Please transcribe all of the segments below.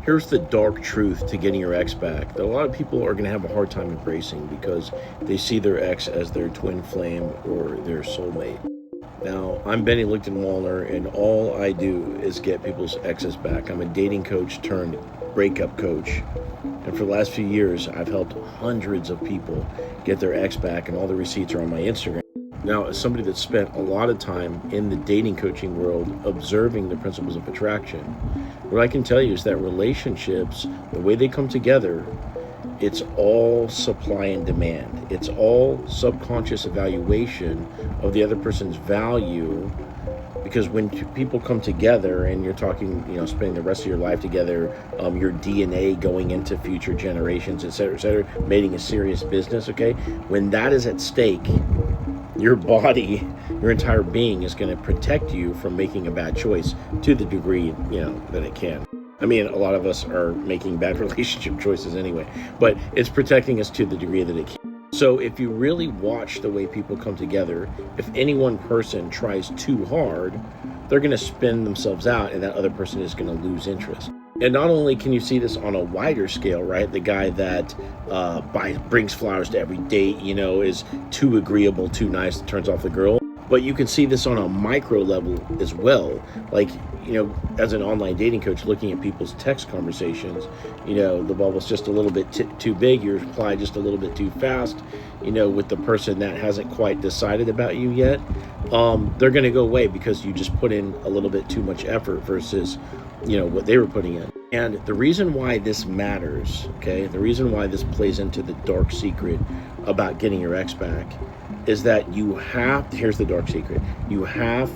Here's the dark truth to getting your ex back that a lot of people are going to have a hard time embracing because they see their ex as their twin flame or their soulmate. Now, I'm Benny Lichten Wallner, and all I do is get people's exes back. I'm a dating coach turned breakup coach. And for the last few years, I've helped hundreds of people get their ex back, and all the receipts are on my Instagram. Now, as somebody that's spent a lot of time in the dating coaching world observing the principles of attraction, what I can tell you is that relationships, the way they come together, it's all supply and demand. It's all subconscious evaluation of the other person's value. Because when people come together and you're talking, spending the rest of your life together, your DNA going into future generations, et cetera, making a serious business, okay? When that is at stake, your body, your entire being is going to protect you from making a bad choice to the degree, that it can. I mean, a lot of us are making bad relationship choices anyway, but it's protecting us to the degree that it can. So if you really watch the way people come together, if any one person tries too hard, they're going to spin themselves out and that other person is going to lose interest. And not only can you see this on a wider scale, right? The guy that brings flowers to every date, is too agreeable, too nice, turns off the girl. But you can see this on a micro level as well. Like, as an online dating coach, looking at people's text conversations, the bubble's just a little bit too big, you reply just a little bit too fast, with the person that hasn't quite decided about you yet, they're going to go away because you just put in a little bit too much effort versus, what they were putting in. And the reason why this matters, okay, the reason why this plays into the dark secret about getting your ex back is that here's the dark secret, you have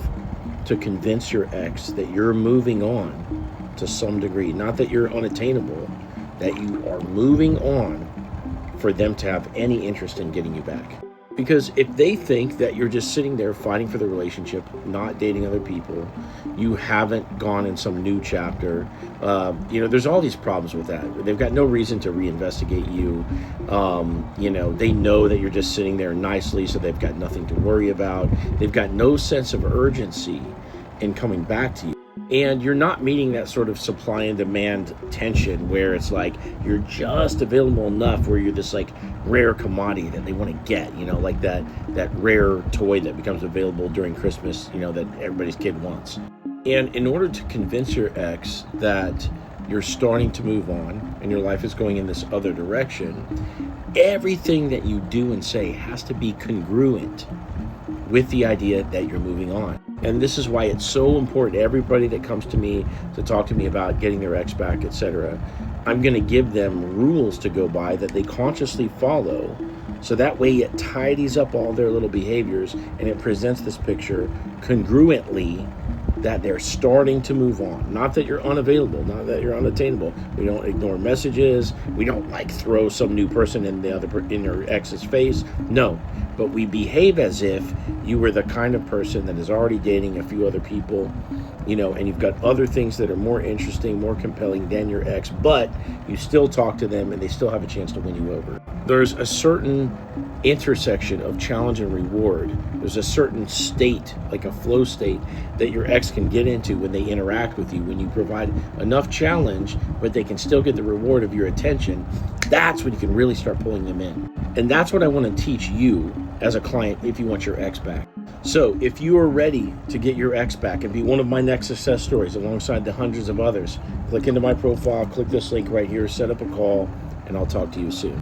to convince your ex that you're moving on to some degree, not that you're unattainable, that you are moving on for them to have any interest in getting you back. Because if they think that you're just sitting there fighting for the relationship, not dating other people, you haven't gone in some new chapter, there's all these problems with that. They've got no reason to reinvestigate you. They know that you're just sitting there nicely, so they've got nothing to worry about. They've got no sense of urgency in coming back to you. And you're not meeting that sort of supply and demand tension where it's like you're just available enough where you're this like rare commodity that they want to get, like that rare toy that becomes available during Christmas, that everybody's kid wants. And in order to convince your ex that you're starting to move on and your life is going in this other direction, everything that you do and say has to be congruent with the idea that you're moving on. And this is why it's so important. Everybody that comes to me to talk to me about getting their ex back, etc., I'm going to give them rules to go by that they consciously follow. So that way it tidies up all their little behaviors and it presents this picture congruently that they're starting to move on. Not that you're unavailable, not that you're unattainable. We don't ignore messages. We don't throw some new person in your ex's face. No, but we behave as if you were the kind of person that is already dating a few other people, and you've got other things that are more interesting, more compelling than your ex, but you still talk to them and they still have a chance to win you over. There's a certain intersection of challenge and reward. There's a certain state, like a flow state, that your ex can get into when they interact with you, when you provide enough challenge, but they can still get the reward of your attention. That's when you can really start pulling them in. And that's what I want to teach you as a client if you want your ex back. So if you are ready to get your ex back and be one of my next success stories alongside the hundreds of others, click into my profile, click this link right here, set up a call, and I'll talk to you soon.